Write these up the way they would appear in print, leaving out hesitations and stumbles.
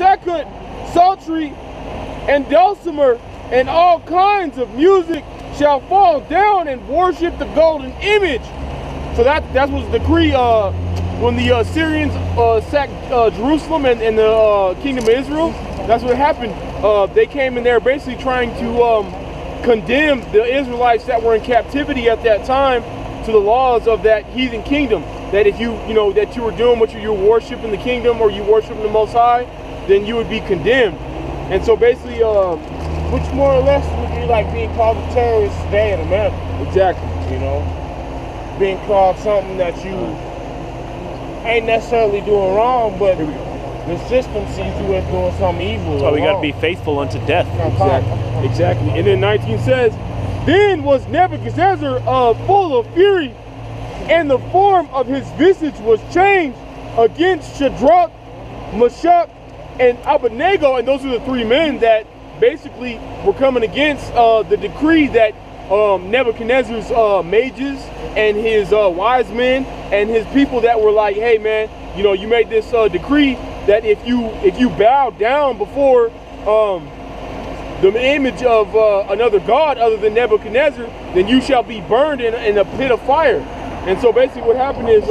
second, psaltery, and dulcimer, and all kinds of music shall fall down and worship the golden image. So that was the decree when the Assyrians sacked Jerusalem and the kingdom of Israel. That's what happened. They came in there basically trying to condemn the Israelites that were in captivity at that time to the laws of that heathen kingdom. That if that you were doing what you were worshiping the kingdom or you worshiping the Most High, then you would be condemned. And so basically, which more or less would be like being called a terrorist today in America. Exactly. Being called something that you ain't necessarily doing wrong, but the system sees you as doing something evil. So we got to be faithful unto death. Exactly. And then 19 says, then was Nebuchadnezzar full of fury, and the form of his visage was changed against Shadrach, Meshach, and Abednego. And those are the three men that basically were coming against the decree that Nebuchadnezzar's mages and his wise men and his people that were like, hey man, you made this decree that if you bow down before the image of another god other than Nebuchadnezzar, then you shall be burned in a pit of fire. And so basically what happened is,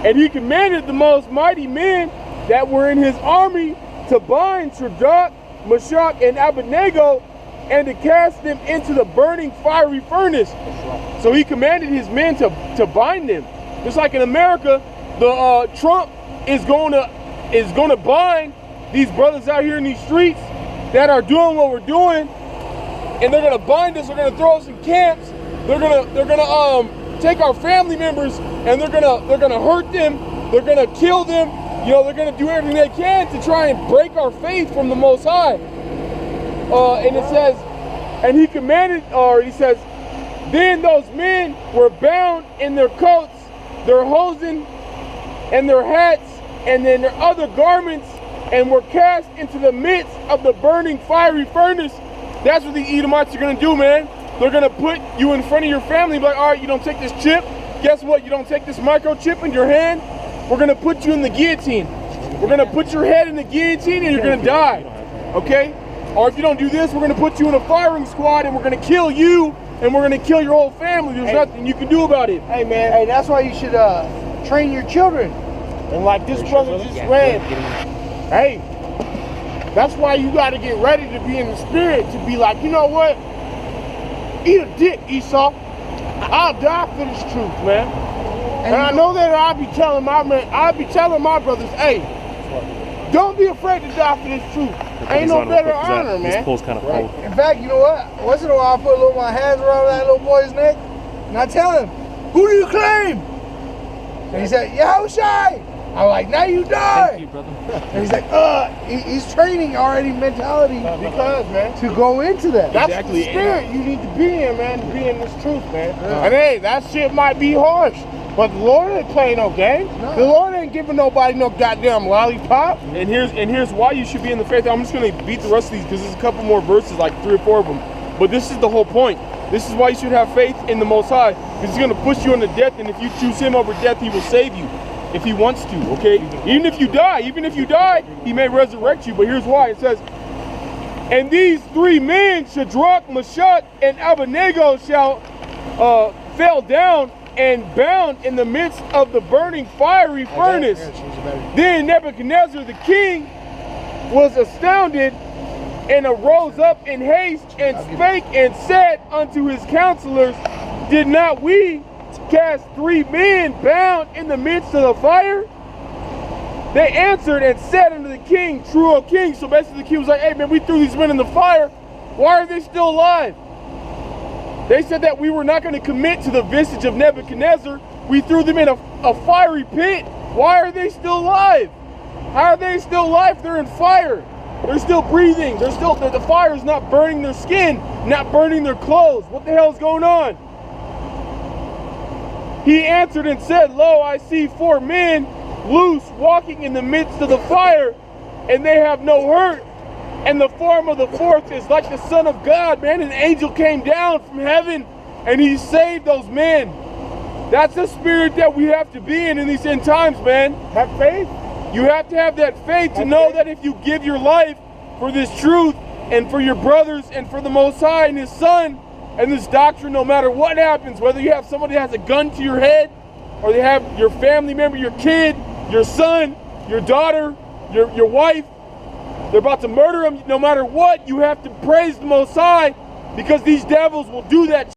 and he commanded the most mighty men that were in his army to bind Shadrach, Meshach, and Abednego and to cast them into the burning fiery furnace. So he commanded his men to bind them. Just like in America, the Trump is going to bind these brothers out here in these streets that are doing what we're doing, and they're gonna bind us. They're gonna throw us in camps. They're gonna take our family members and they're gonna hurt them. They're gonna kill them. They're gonna do everything they can to try and break our faith from the Most High. And it says, and he commanded, or he says, then those men were bound in their coats, their hosen, and their hats, and then their other garments, and were cast into the midst of the burning fiery furnace. That's what the Edomites are going to do, man. They're going to put you in front of your family, like, all right, you don't take this chip. Guess what? You don't take this microchip in your hand. We're going to put you in the guillotine. We're going to put your head in the guillotine and you're going to die, okay? Or if you don't do this, we're going to put you in a firing squad and we're going to kill you and we're going to kill your whole family. There's nothing you can do about it. Hey, man, hey, that's why you should train your children. And like this brother just read, hey, that's why you got to get ready to be in the spirit, to be like, you know what? Eat a dick, Esau. I'll die for this truth, man. And I know that I'll be telling my brothers, hey, don't be afraid to die for this truth. Ain't no better honor, man. This pole's kind of cold. In fact, you know what? Once in a while, I put a little my hands around that little boy's neck, and I tell him, "Who do you claim?" And he said, "Yahushai." I'm like, "Now you die." Thank you, brother. And he's like, he's training already mentality because, man, to go into that. That's exactly the spirit you need to be in, man, to be in this truth, man. And hey, that shit might be harsh, but the Lord ain't playing no game. No. The Lord ain't giving nobody no goddamn lollipop. And here's why you should be in the faith. I'm just going to beat the rest of these because there's a couple more verses, like 3 or 4 of them. But this is the whole point. This is why you should have faith in the Most High, because he's going to push you into death, and if you choose him over death, he will save you if he wants to, okay? Even if you die, he may resurrect you. But here's why. It says, and these 3 men, Shadrach, Meshach, and Abednego, fell down and bound in the midst of the burning fiery furnace. Then Nebuchadnezzar the king was astounded and arose up in haste and spake and said unto his counselors, did not we cast 3 men bound in the midst of the fire? They answered and said unto the king, true, O king. So basically the king was like, hey man, we threw these men in the fire. Why are they still alive? They said that we were not going to commit to the visage of Nebuchadnezzar. We threw them in a fiery pit. Why are they still alive? How are they still alive? They're in fire. They're still breathing. The fire is not burning their skin, not burning their clothes. What the hell is going on? He answered and said, lo, I see 4 men loose walking in the midst of the fire, and they have no hurt. And the form of the 4th is like the Son of God, man. An angel came down from heaven and he saved those men. That's the spirit that we have to be in these end times, man. Have faith. You have to have that faith to know that if you give your life for this truth and for your brothers and for the Most High and His Son and this doctrine, no matter what happens, whether you have somebody that has a gun to your head or they have your family member, your kid, your son, your daughter, your wife, they're about to murder them, no matter what, you have to praise the Most High because these devils will do that.